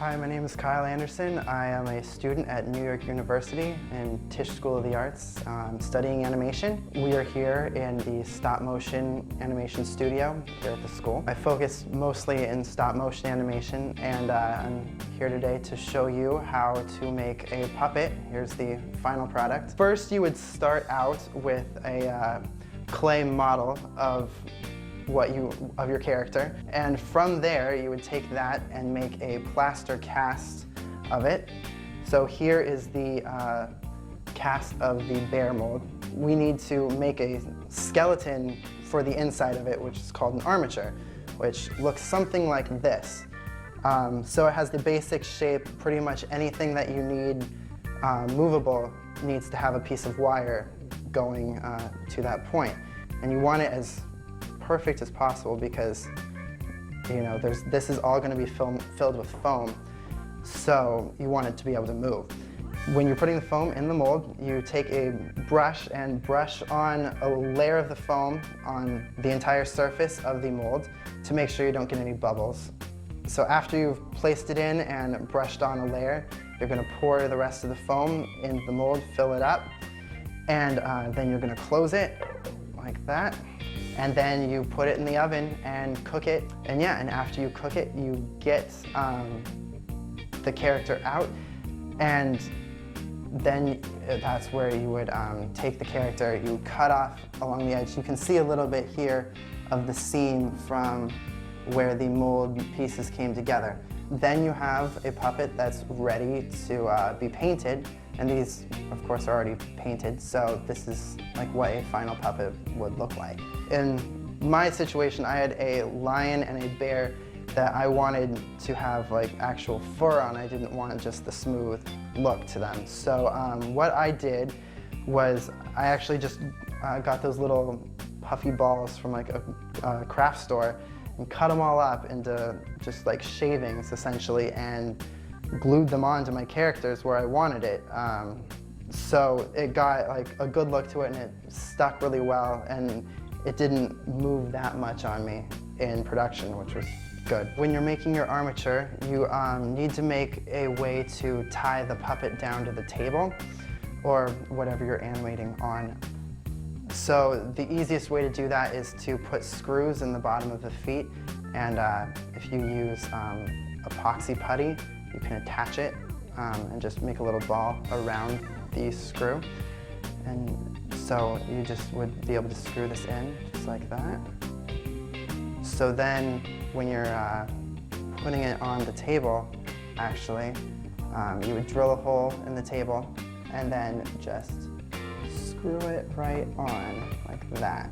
Hi, my name is Kyle Anderson. I am a student at New York University in Tisch School of the Arts, studying animation. We are here in the stop motion animation studio here at the school. I focus mostly in stop motion animation, and I'm here today to show you how to make a puppet. Here's the final product. First, you would start out with a clay model of your character, and from there you would take that and make a plaster cast of it. So here is the cast of the bear mold. We need to make a skeleton for the inside of it, which is called an armature, which looks something like this. So it has the basic shape. Pretty much anything that you need movable needs to have a piece of wire going to that point, and you want it as perfect as possible because, you know, this is all going to be filled with foam, so you want it to be able to move. When you're putting the foam in the mold, you take a brush and brush on a layer of the foam on the entire surface of the mold to make sure you don't get any bubbles. So after you've placed it in and brushed on a layer, you're going to pour the rest of the foam in the mold, fill it up, and then you're going to close it like that. And then you put it in the oven and cook it. And yeah, and after you cook it, you get the character out, and then that's where you would take the character, you cut off along the edge. You can see a little bit here of the seam from where the mold pieces came together. Then you have a puppet that's ready to be painted, and these, of course, are already painted, so this is like what a final puppet would look like. In my situation, I had a lion and a bear that I wanted to have like actual fur on. I didn't want just the smooth look to them. So what I did was I actually just got those little puffy balls from like a craft store and cut them all up into just like shavings essentially, and glued them onto my characters where I wanted it. So it got like a good look to it, and it stuck really well, and it didn't move that much on me in production, which was good. When you're making your armature, you need to make a way to tie the puppet down to the table or whatever you're animating on. So the easiest way to do that is to put screws in the bottom of the feet, and if you use epoxy putty, you can attach it and just make a little ball around the screw. And so you just would be able to screw this in just like that. So then when you're putting it on the table, actually, you would drill a hole in the table and then just screw it right on like that.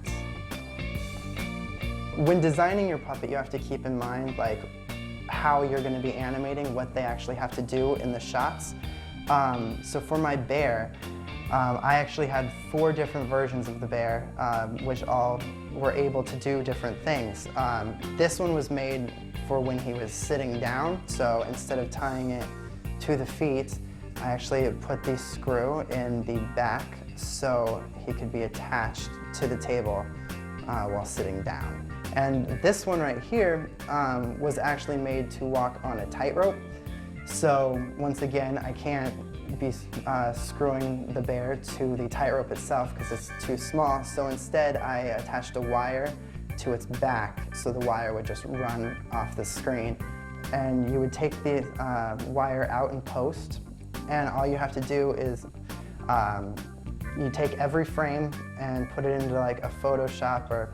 When designing your puppet, you have to keep in mind like how you're going to be animating, what they actually have to do in the shots. So for my bear, I actually had 4 different versions of the bear, which all were able to do different things. This one was made for when he was sitting down, so instead of tying it to the feet, I actually put the screw in the back so he could be attached to the table while sitting down. And this one right here was actually made to walk on a tightrope. So once again, I can't be screwing the bear to the tightrope itself because it's too small. So instead, I attached a wire to its back, so the wire would just run off the screen. And you would take the wire out in post, and all you have to do is you take every frame and put it into like a Photoshop or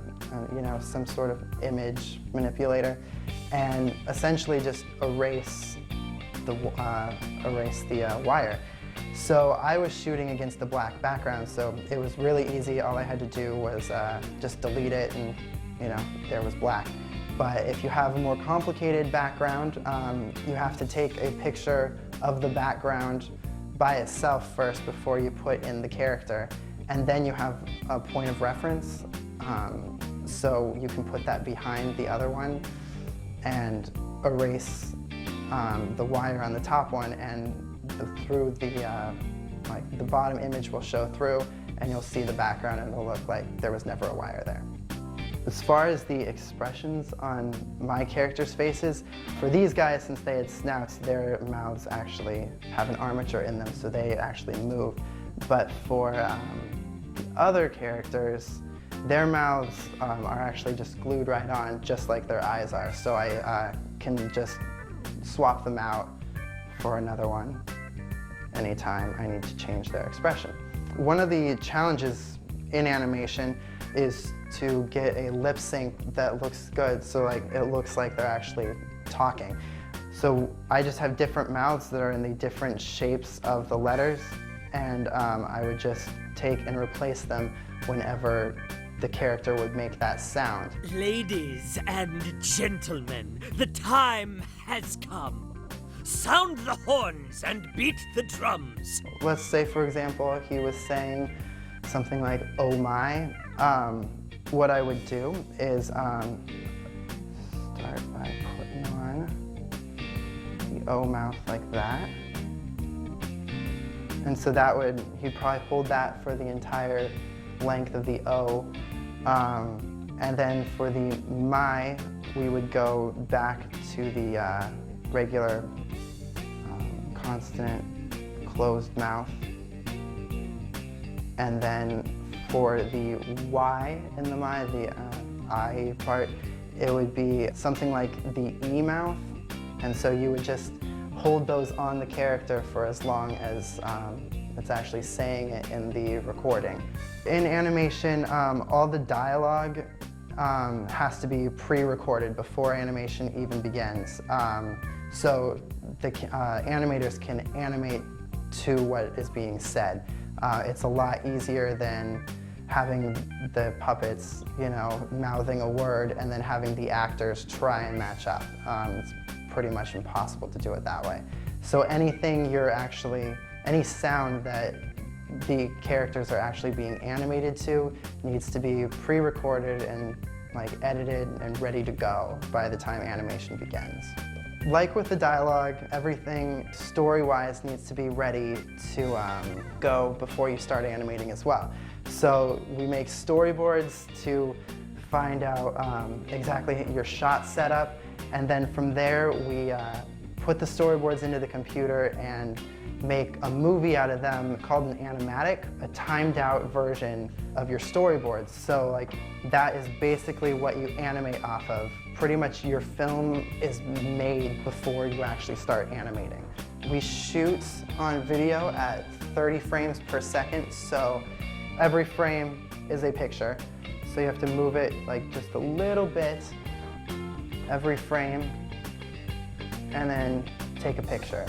you know, some sort of image manipulator, and essentially just erase the wire. So I was shooting against the black background, so it was really easy. All I had to do was just delete it, and you know, there was black. But if you have a more complicated background, you have to take a picture of the background by itself first before you put in the character, and then you have a point of reference, so you can put that behind the other one and erase the wire on the top one, and the bottom image will show through, and you'll see the background, and it'll look like there was never a wire there. As far as the expressions on my characters' faces, for these guys, since they had snouts, their mouths actually have an armature in them, so they actually move. But for other characters, their mouths are actually just glued right on, just like their eyes are. So I can just swap them out for another one anytime I need to change their expression. One of the challenges in animation is to get a lip sync that looks good, so like it looks like they're actually talking. So I just have different mouths that are in the different shapes of the letters, and I would just take and replace them whenever the character would make that sound. Ladies and gentlemen, the time has come. Sound the horns and beat the drums. Let's say, for example, he was saying something like, "Oh my." What I would do is start by putting on the O mouth like that. And so that would, he'd probably hold that for the entire length of the O. And then for the my, we would go back to the regular consonant closed mouth. And then for the Y in the my, the I part, it would be something like the E mouth. And so you would just hold those on the character for as long as it's actually saying it in the recording. In animation, all the dialogue has to be pre-recorded before animation even begins. So the animators can animate to what is being said. It's a lot easier than having the puppets, you know, mouthing a word and then having the actors try and match up. It's pretty much impossible to do it that way. So anything any sound that the characters are actually being animated to needs to be pre-recorded and like edited and ready to go by the time animation begins. Like with the dialogue, everything story-wise needs to be ready to go before you start animating as well. So we make storyboards to find out exactly your shot setup, and then from there we put the storyboards into the computer and make a movie out of them called an animatic, a timed out version of your storyboards. So like that is basically what you animate off of. Pretty much your film is made before you actually start animating. We shoot on video at 30 frames per second, so every frame is a picture. So you have to move it like just a little bit every frame and then take a picture.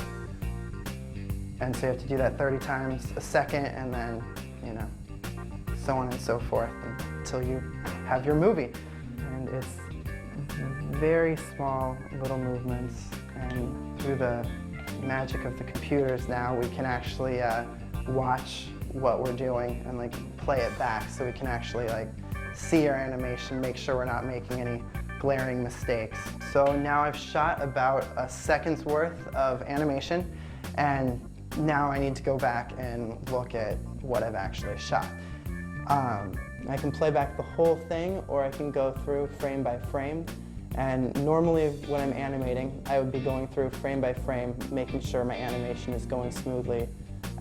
And so you have to do that 30 times a second and then, you know, so on and so forth until you have your movie. And it's very small little movements, and through the magic of the computers now we can actually watch what we're doing and like play it back so we can actually like see our animation, make sure we're not making any glaring mistakes. So now I've shot about a second's worth of animation, and now I need to go back and look at what I've actually shot. I can play back the whole thing, or I can go through frame by frame. And normally when I'm animating, I would be going through frame by frame, making sure my animation is going smoothly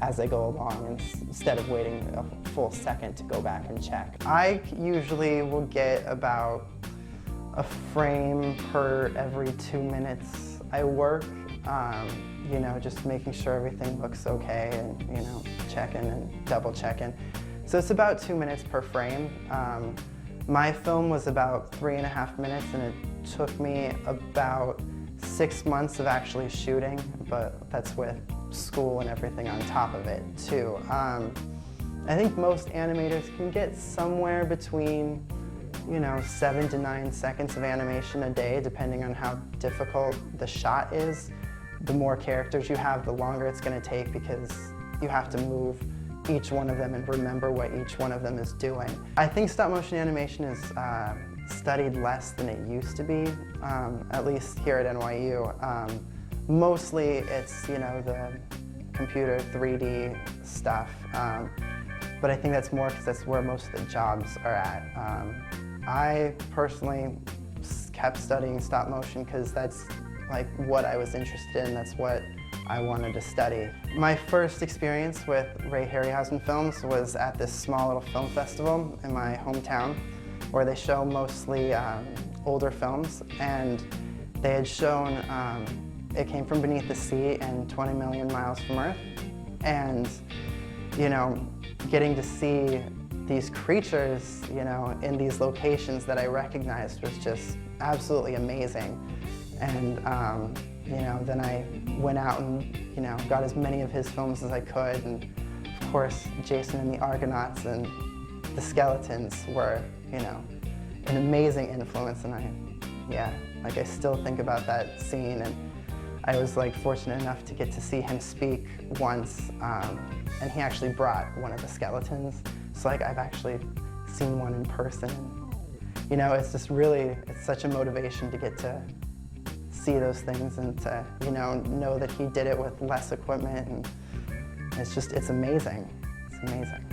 as I go along instead of waiting a full second to go back and check. I usually will get about a frame per every 2 minutes I work. You know, just making sure everything looks okay and, you know, checking and double checking. So it's about 2 minutes per frame. My film was about 3.5 minutes, and it took me about 6 months of actually shooting, but that's with school and everything on top of it too. I think most animators can get somewhere between, you know, 7 to 9 seconds of animation a day, depending on how difficult the shot is. The more characters you have, the longer it's going to take, because you have to move each one of them and remember what each one of them is doing. I think stop motion animation is studied less than it used to be, at least here at NYU. Mostly it's, you know, the computer 3D stuff, but I think that's more because that's where most of the jobs are at. I personally kept studying stop motion because that's like what I was interested in. That's what I wanted to study. My first experience with Ray Harryhausen films was at this small little film festival in my hometown where they show mostly older films, and they had shown It Came From Beneath the Sea and 20 Million Miles from Earth. And, you know, getting to see these creatures, you know, in these locations that I recognized was just absolutely amazing. And, you know, then I went out and, you know, got as many of his films as I could. And of course, Jason and the Argonauts and the Skeletons were, you know, an amazing influence. And I still think about that scene. And I was like fortunate enough to get to see him speak once. And he actually brought one of the skeletons. So like I've actually seen one in person. You know, it's just really, it's such a motivation to get to see those things and to, you know that he did it with less equipment, and it's amazing. It's amazing.